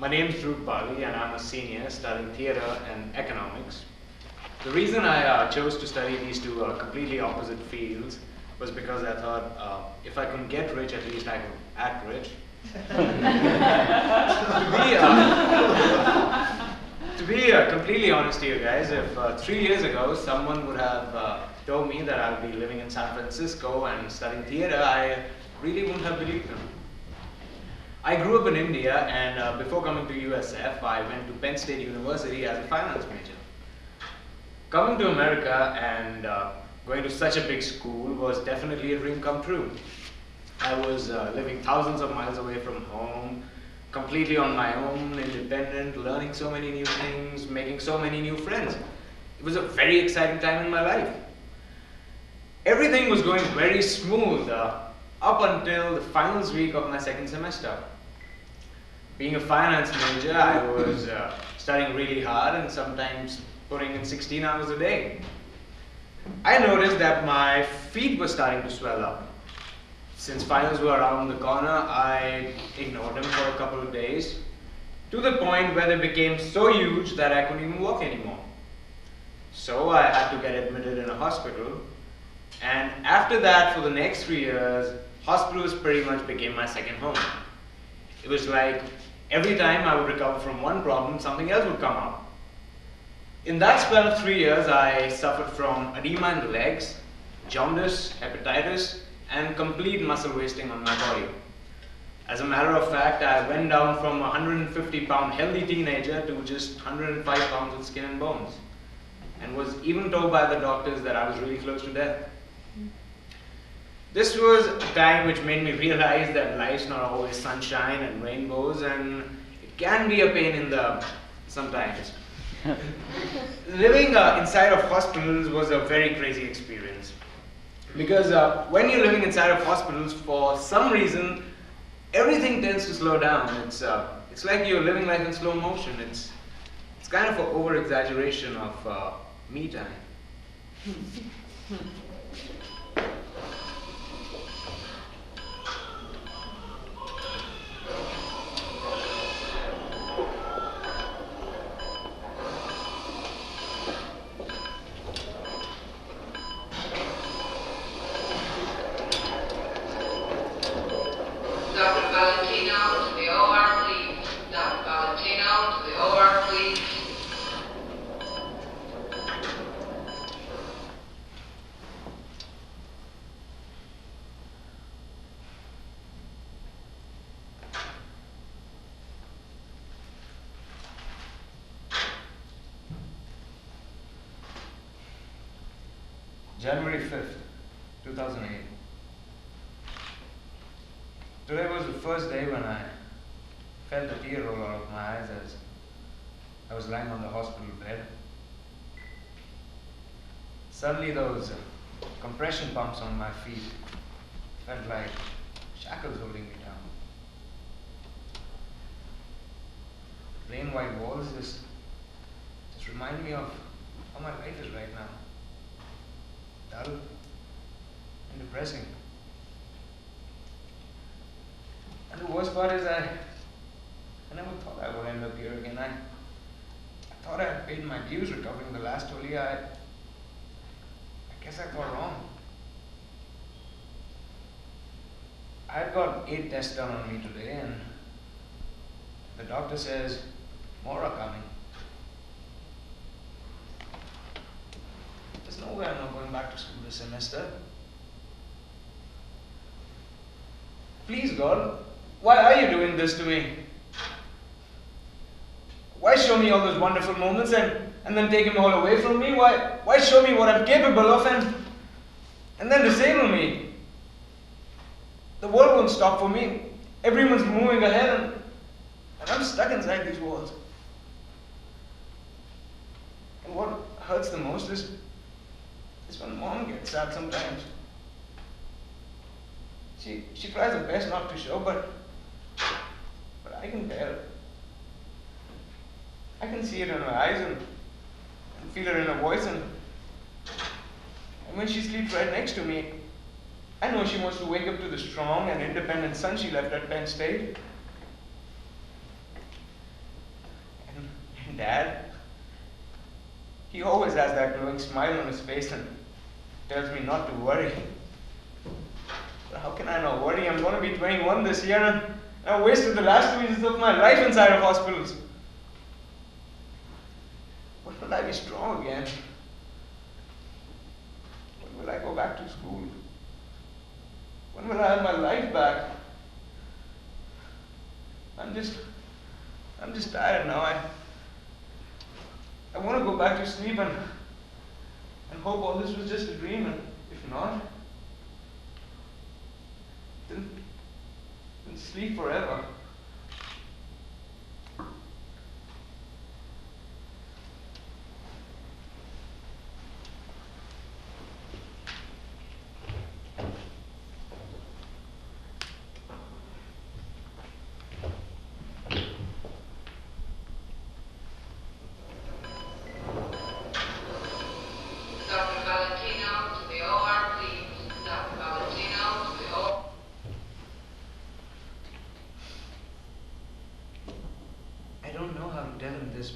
My name is Dhruv Bali and I'm a senior studying theatre and economics. The reason I chose to study these two completely opposite fields was because I thought if I couldn't get rich, at least I could act rich. To be completely honest to you guys, if 3 years ago someone would have told me that I would be living in San Francisco and studying theatre, I really wouldn't have believed them. I grew up in India, and before coming to USF, I went to Penn State University as a finance major. Coming to America and going to such a big school was definitely a dream come true. I was living thousands of miles away from home, completely on my own, independent, learning so many new things, making so many new friends. It was a very exciting time in my life. Everything was going very smooth up until the finals week of my second semester. Being a finance major, I was studying really hard and sometimes putting in 16 hours a day. I noticed that my feet were starting to swell up. Since finals were around the corner, I ignored them for a couple of days, to the point where they became so huge that I couldn't even walk anymore. So I had to get admitted in a hospital, and after that, for the next 3 years, hospitals pretty much became my second home. It was like every time I would recover from one problem, something else would come up. In that spell of 3 years, I suffered from edema in the legs, jaundice, hepatitis, and complete muscle wasting on my body. As a matter of fact, I went down from a 150-pound healthy teenager to just 105 pounds of skin and bones, and was even told by the doctors that I was really close to death. This was a time which made me realize that life's not always sunshine and rainbows, and it can be a pain in the sometimes. Living inside of hospitals was a very crazy experience. Because when you're living inside of hospitals, for some reason, everything tends to slow down. It's like you're living life in slow motion. It's kind of an over-exaggeration of me time. January 5th, 2008. Today was the first day when I felt a tear roll out of my eyes as I was lying on the hospital bed. Suddenly those compression pumps on my feet felt like shackles holding me down. Plain white walls just remind me of how my life is right now. Dull and depressing. And the worst part is I never thought I would end up here again. I thought I had paid my dues recovering the last whole year. I guess I thought wrong. I had got 8 tests done on me today, and the doctor says more are coming. There's no way I'm not going back to school this semester. Please, God, why are you doing this to me? Why show me all those wonderful moments and then take them all away from me? Why show me what I'm capable of and then disable me? The world won't stop for me. Everyone's moving ahead and I'm stuck inside these walls. And what hurts the most is when Mom gets sad sometimes. She tries her best not to show, but I can tell. I can see it in her eyes and feel it in her voice, and when she sleeps right next to me, I know she wants to wake up to the strong and independent son she left at Penn State. He always has that glowing smile on his face and tells me not to worry. But how can I not worry? I'm going to be 21 this year and I wasted the last 2 years of my life inside of hospitals. When will I be strong again? When will I go back to school? When will I have my life back? I'm just tired now. I want to go back to sleep and hope all this was just a dream, and if not, then sleep forever.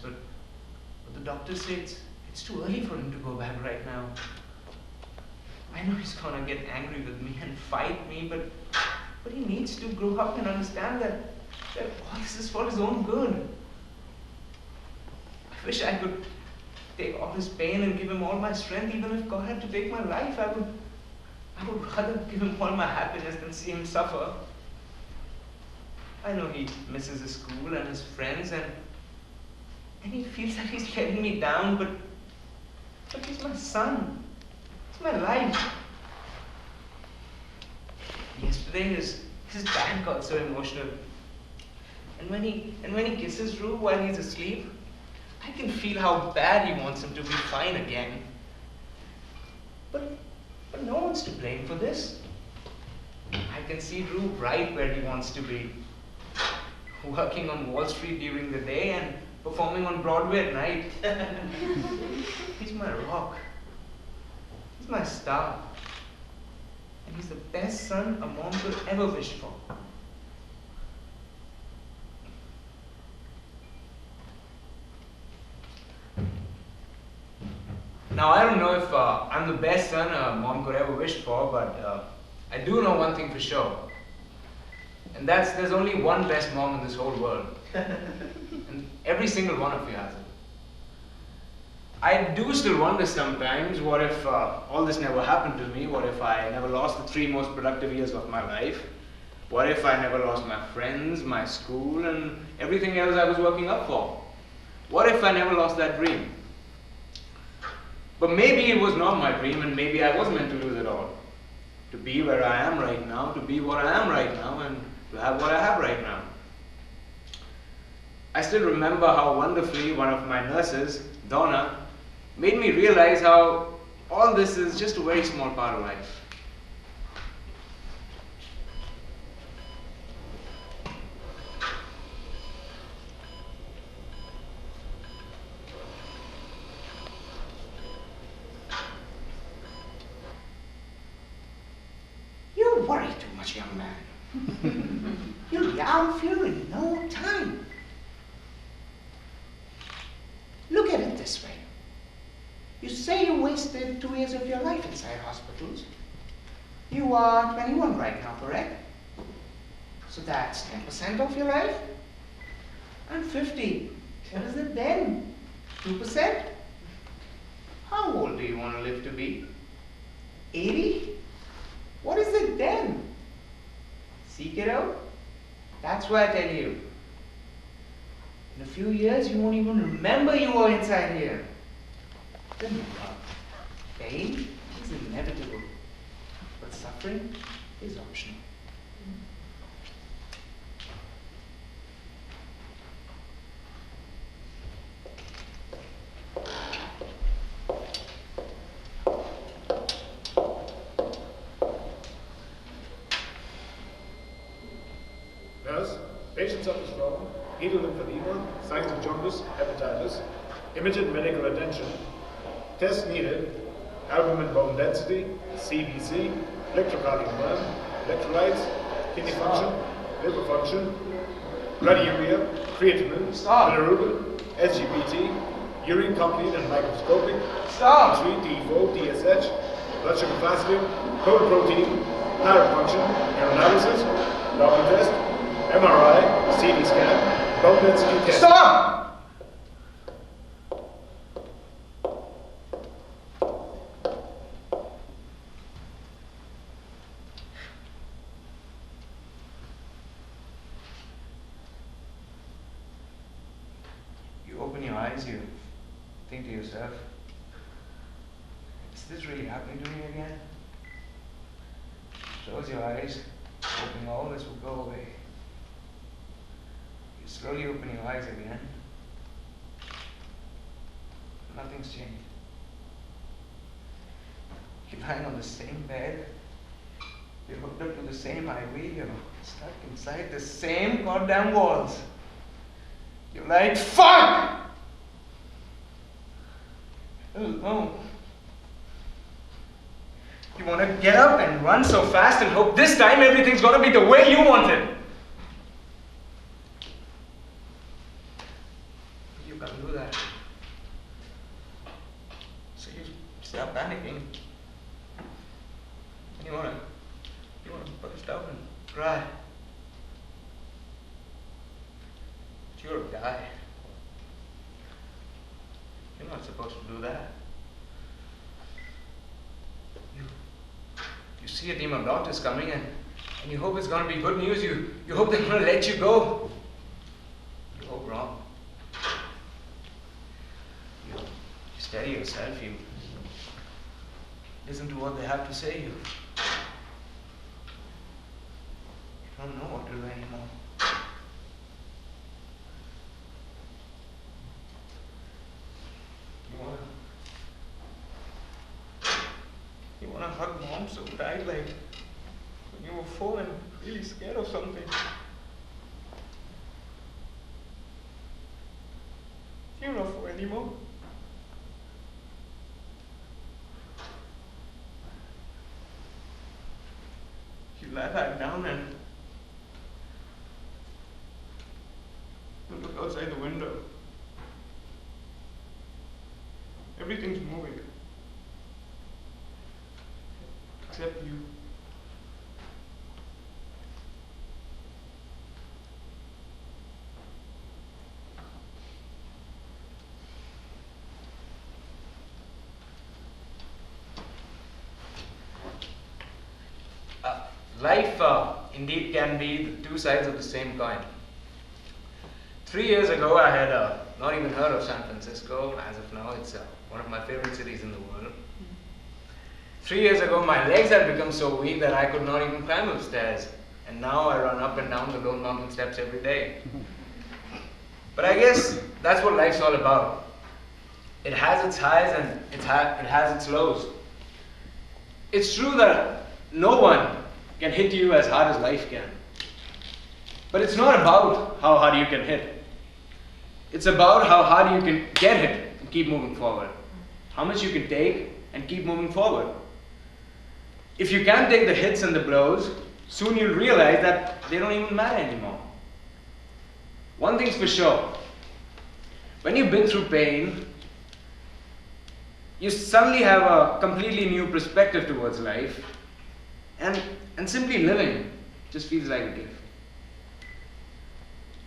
But the doctor says it's too early for him to go back right now. I know he's gonna get angry with me and fight me, but he needs to grow up and understand that all this is for his own good. I wish I could take all his pain and give him all my strength. Even if God had to take my life, I would rather give him all my happiness than see him suffer. I know he misses his school and his friends, and he feels that he's letting me down, but he's my son. It's my life. Yesterday his dad got so emotional. And when he kisses Dhruv while he's asleep, I can feel how bad he wants him to be fine again. But no one's to blame for this. I can see Dhruv right where he wants to be. Working on Wall Street during the day and performing on Broadway at night. He's my rock. He's my star. And he's the best son a mom could ever wish for. Now, I don't know if I'm the best son a mom could ever wish for, but I do know one thing for sure. And that's there's only one best mom in this whole world. And every single one of you has it. I do still wonder sometimes, what if all this never happened to me? What if I never lost the 3 most productive years of my life? What if I never lost my friends, my school, and everything else I was working up for? What if I never lost that dream? But maybe it was not my dream, and maybe I was meant to lose it all. To be where I am right now, to be what I am right now, and to have what I have right now. I still remember how wonderfully one of my nurses, Donna, made me realize how all this is just a very small part of life. You worry too much, young man. You'll be out of here in no time. Look at it this way. You say you wasted 2 years of your life inside hospitals. You are 21 right now, correct? So that's 10% of your life? I'm 50. What is it then? 2%? How old do you want to live to be? 80? What is it then? Seek it out. That's why I tell you. In a few years, you won't even remember you were inside here. Remember, pain is inevitable, but suffering is optional. Nurse, patient suffers from needle lymphedema, signs of jaundice, hepatitis, immediate medical attention, test needed, albumin bone density, CBC, electrocardiogram, electrolytes, kidney function, liver function, blood urea, creatinine, bilirubin, SGPT, urine complete and microscopic, Stop! T3, T4, TSH, blood sugar fasting, total protein, heart function, urinalysis, Doppler test, MRI, CT scan, bone density test. Stop! You open your eyes, you think to yourself, is this really happening to me again? Close your eyes, hoping all this will go away. You slowly open your eyes again. Nothing's changed. You're lying on the same bed. You're hooked up to the same IV. You're stuck inside the same goddamn walls. You're like, fuck! Alone. You want to get up and run so fast and hope this time everything's going to be the way you want it. You can't do that. So you start panicking. And you want to burst out and cry. But you're a guy. You're not supposed to do that. You see a team of doctors coming and you hope it's going to be good news. You hope they're going to let you go. You hope wrong. You steady yourself. You listen to what they have to say. You don't know what to do anymore. You want to hug mom so tight, like when you were 4 and really scared of something. You're not 4 anymore. You lie back down and you look outside the window. Everything's moving. Except you. Life indeed can be the two sides of the same coin. 3 years ago, I had not even heard of San Francisco. As of now, it's one of my favorite cities in the world. 3 years ago, my legs had become so weak that I could not even climb upstairs. And now I run up and down the Lone Mountain steps every day. But I guess that's what life's all about. It has its highs and it has its lows. It's true that no one can hit you as hard as life can. But it's not about how hard you can hit. It's about how hard you can get hit and keep moving forward. How much you can take and keep moving forward. If you can't take the hits and the blows, soon you'll realize that they don't even matter anymore. One thing's for sure. When you've been through pain, you suddenly have a completely new perspective towards life, and simply living just feels like a gift.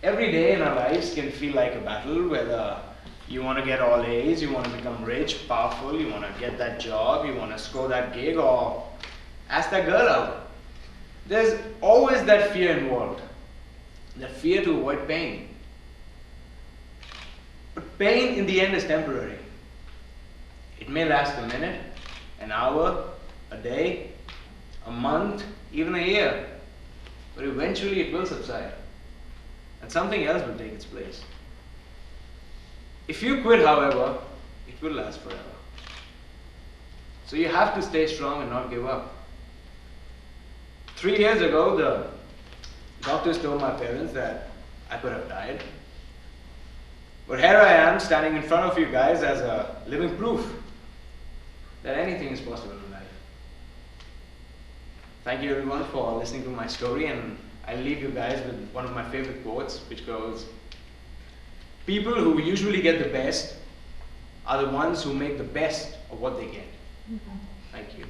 Every day in our lives can feel like a battle, whether you want to get all A's, you want to become rich, powerful, you want to get that job, you want to score that gig, or ask that girl out. There's always that fear involved, that fear to avoid pain. But pain in the end is temporary. It may last a minute, an hour, a day, a month, even a year, but eventually it will subside, and something else will take its place. If you quit, however, it will last forever. So you have to stay strong and not give up. 3 years ago, the doctors told my parents that I could have died. But here I am, standing in front of you guys as a living proof that anything is possible in life. Thank you everyone for listening to my story, and I'll leave you guys with one of my favorite quotes, which goes, "People who usually get the best are the ones who make the best of what they get. Thank you.